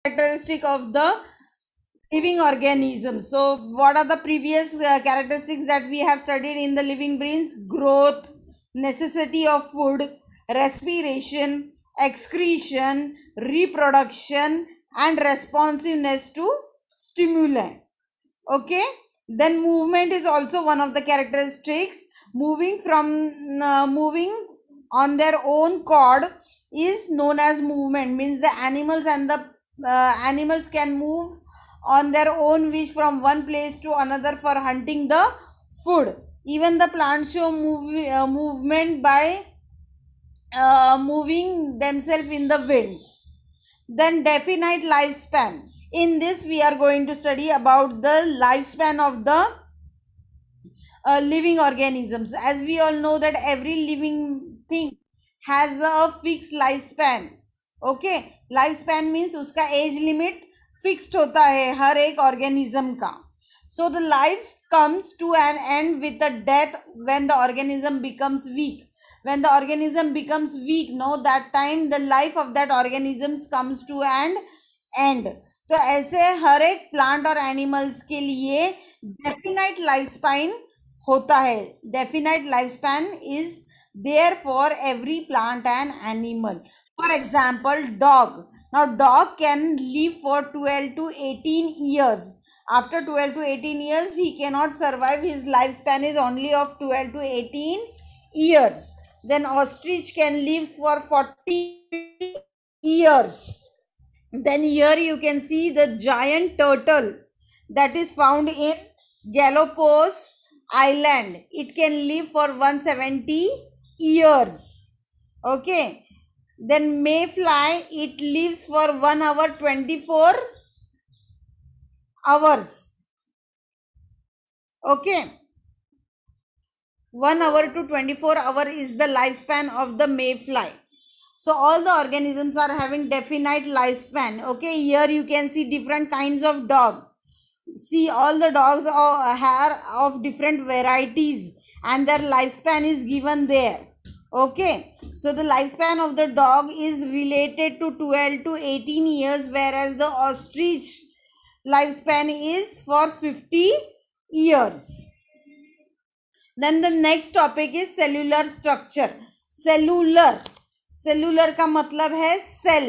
characteristic of the living organisms. So what are the previous characteristics that we have studied in the living beings? Growth, necessity of food, respiration, excretion, reproduction, and responsiveness to stimuli. Okay, then movement is also one of the characteristics. Moving on their own cord is known as movement, means the animals and the animals can move on their own wish from one place to another for hunting the food. Even the plants show movement by moving themselves in the winds. Then definite lifespan. In this we are going to study about the lifespan of the living organisms. As we all know that every living thing has a fixed lifespan. Okay, lifespan means उसका age limit fixed होता है हर एक organism का. So the life comes to an end with the death when the organism becomes weak. When the organism becomes weak, no, that time the life of that organism comes to an end. तो ऐसे हर एक plant और animals के लिए definite life span होता है. Definite life span is there for every plant and animal. For example dog. Now dog can live for 12 to 18 years. After 12 to 18 years he cannot survive. His lifespan is only of 12 to 18 years. Then ostrich can live for 40 years. Then here you can see the giant turtle that is found in Galapagos Island. It can live for 170 years. Okay. Then mayfly, it lives for 1 hour 24 hours. Okay. 1 hour to 24 hour is the lifespan of the mayfly. So all the organisms are having definite lifespan. Okay, here you can see different kinds of dog. See, all the dogs are of different varieties and their lifespan is given there. Okay, so the lifespan of the dog is related to 12 to 18 years, whereas the ostrich lifespan is for 50 years. Then the next topic is cellular structure. Cellular का मतलब है cell.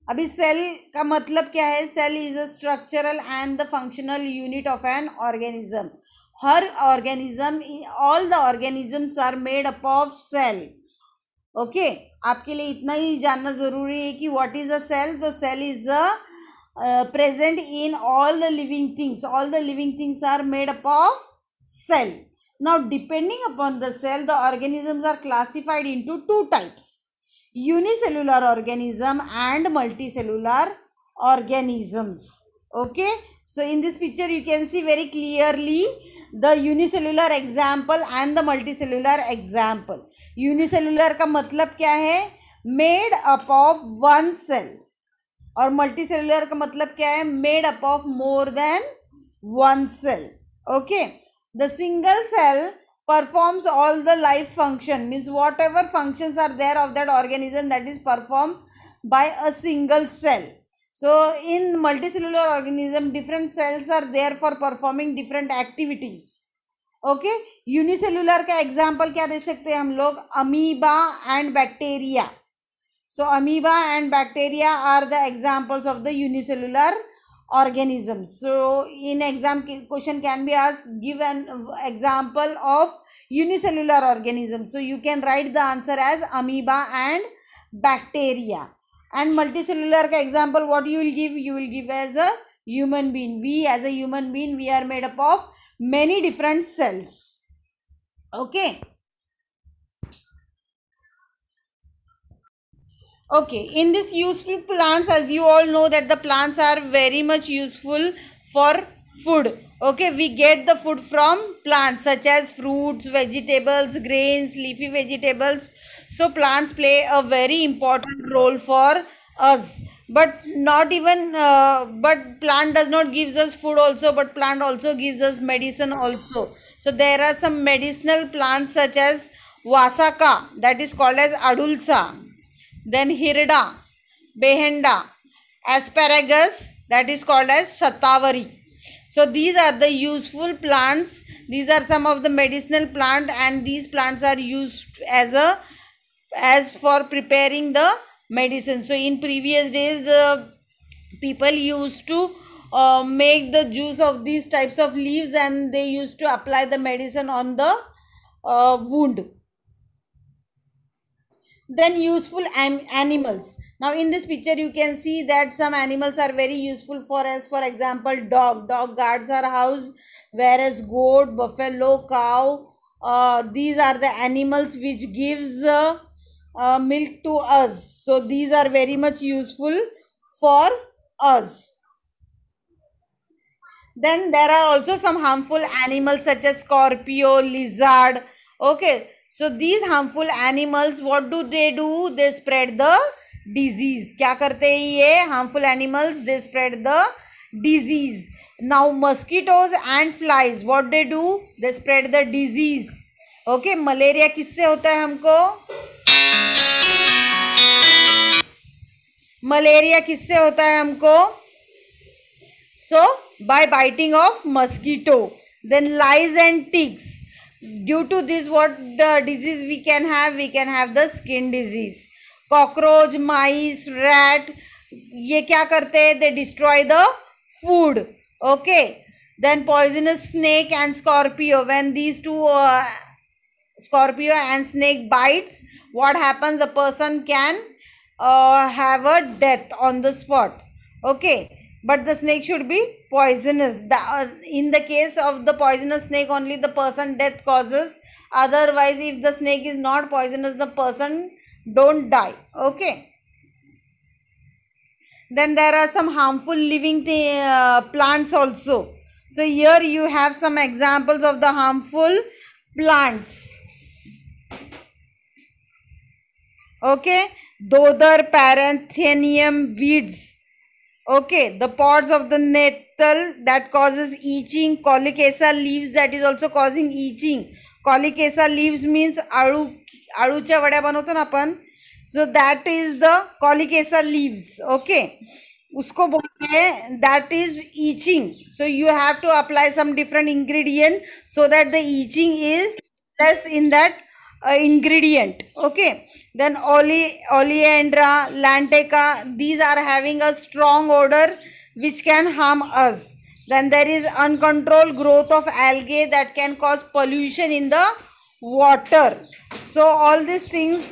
अभी cell का मतलब क्या है? Cell is a structural and the functional unit of an organism. हर organism, all the organisms are made up of cell. Okay, आपके लिए इतना ही जानना जरूरी है कि व्हाट इज अ सेल. तो cell is a present in all the living things. All the living things are made up of cell. Now depending upon the cell, the organisms are classified into two types: unicellular organism and multicellular organisms. Okay, so in this picture you can see very clearly the unicellular example and the multicellular example. Unicellular का मतलब क्या है? Made up of one cell. और multicellular का मतलब क्या है? Made up of more than one cell. Okay, the single cell performs all the life function, means whatever functions are there of that organism, that is performed by a single cell. So in multicellular organism, different cells are there for performing different activities. Okay, unicellular का example क्या दे सकते हैं हम लोग? amoeba and bacteria. So amoeba and bacteria are the examples of the unicellular organisms. So in exam question can be asked, give an example of unicellular organism. So you can write the answer as amoeba and bacteria. And multicellular का example what you will give? You will give as a human being. We as a human being, we are made up of many different cells. Okay. Okay, in this useful plants, as you all know that the plants are very much useful for food. Okay, we get the food from plants such as fruits, vegetables, grains, leafy vegetables. So plants play a very important role for us. But not even but plant does not gives us food also, but plant also gives us medicine also. So there are some medicinal plants such as Vasaka, that is called as Adulsa. Then Hirda, Behenda, asparagus, that is called as shatavari. So these are the useful plants. These are some of the medicinal plant, and these plants are used as for preparing the medicine. So in previous days, people used to make the juice of these types of leaves, and they used to apply the medicine on the wound. Then useful animals. Now in this picture you can see that some animals are very useful for us. For example, dog guards our house, whereas goat, buffalo, cow, these are the animals which gives milk to us. So these are very much useful for us. Then there are also some harmful animals such as scorpio, lizard. Okay, so these harmful animals, what do? They spread the disease. क्या करते हैं ये harmful animals? They spread the disease. Now mosquitoes and flies, what they do? They spread the disease. Okay, malaria किससे होता है हमको? Malaria किससे होता है हमको? So by biting of mosquito. Then lice and ticks. Due to this, what the disease we can have? We can have the skin disease. Cockroach, mice, rat, ये क्या करते हैं? They destroy the food. Okay. Then poisonous snake and scorpio. When these two scorpio and snake bites, what happens? The person can have a death on the spot. Okay. But the snake should be poisonous. In the case of the poisonous snake, only the person death causes. Otherwise, if the snake is not poisonous, the person don't die. Okay. Then there are some harmful living plants also. So here you have some examples of the harmful plants. Okay. Dodar, paranthenium, weeds. Okay, the pods of the nettle that causes itching. Colicasia leaves, that is also causing itching. Colicasia leaves means आळूच्या वड्या बनवतो ना आपण. So that is the colicasia leaves. Okay, उसको बोलते हैं, that is itching. So you have to apply some different ingredient so that the itching is less in that ingredient. Okay. Then oleandra, lanteca, these are having a strong odor which can harm us. Then there is uncontrolled growth of algae that can cause pollution in the water. So all these things,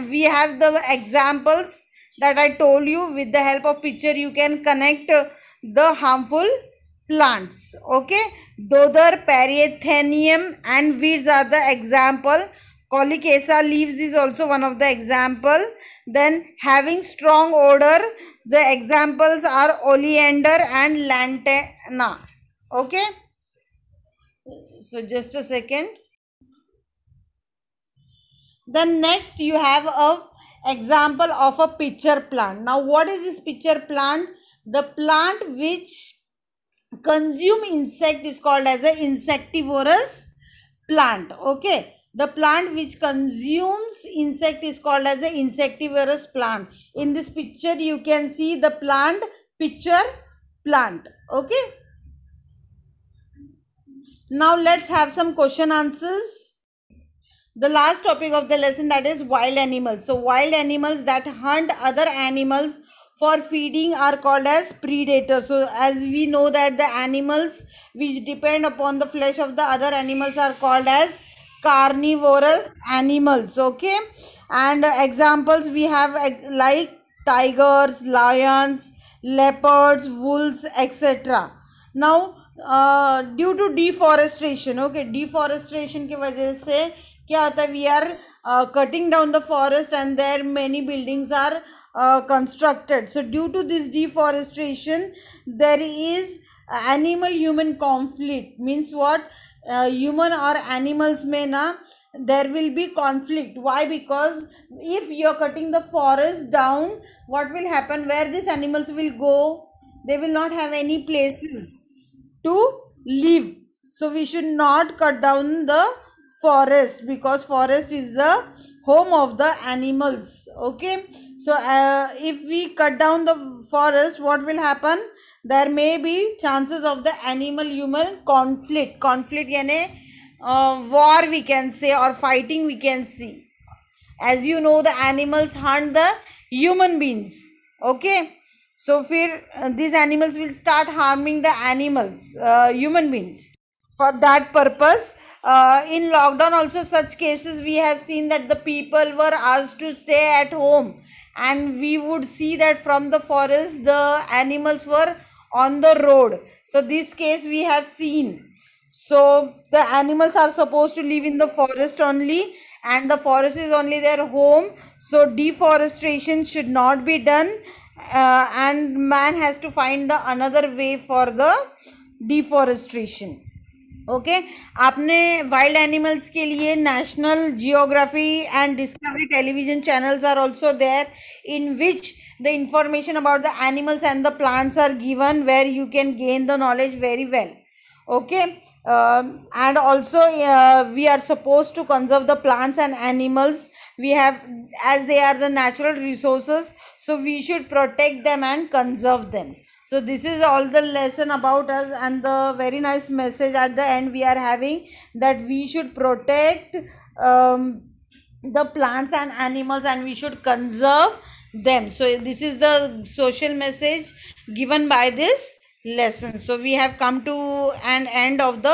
we have the examples that I told you. With the help of picture you can connect the harmful plants. Okay, Dodar, Parathenium and weeds are the example. Colicasia leaves is also one of the example. Then having strong odor, the examples are oleander and lantana. Okay, so just a second. Then next you have a example of a pitcher plant. Now what is this pitcher plant? The plant which consume insect is called as a insectivorous plant. Okay, the plant which consumes insect is called as a insectivorous plant. In this picture you can see the plant pitcher plant. Okay, now let's have some question answers. The last topic of the lesson, that is wild animals. So wild animals that hunt other animals for feeding are called as predators. So as we know that the animals which depend upon the flesh of the other animals are called as carnivorous animals. Okay, and examples we have like tigers, lions, leopards, wolves, etc. Now due to deforestation, okay, deforestation की वजह से क्या होता है? We are cutting down the forest and there many buildings are constructed. So due to this deforestation there is animal human conflict. Means what? Human or animals may na, there will be conflict. Why? Because if you are cutting the forest down, what will happen? Where these animals will go? They will not have any places to live. So we should not cut down the forest, because forest is the home of the animals. Okay, so if we cut down the forest, what will happen? There may be chances of the animal human conflict yani war we can say, or fighting we can see. As you know, the animals hunt the human beings. Okay, so फिर these animals will start harming the animals, human beings. For that purpose, in lockdown also such cases we have seen that the people were asked to stay at home, and we would see that from the forest the animals were on the road. So this case we have seen. So the animals are supposed to live in the forest only, and the forest is only their home. So deforestation should not be done, and man has to find the another way for the deforestation. Okay आपने wild animals के लिए National Geography and Discovery television channels are also there in which the information about the animals and the plants are given where you can gain the knowledge very well. Okay, and also we are supposed to conserve the plants and animals we have, as they are the natural resources, so we should protect them and conserve them. So this is all the lesson about us, and the very nice message at the end we are having, that we should protect the plants and animals, and we should conserve them. So this is the social message given by this lesson. So we have come to an end of the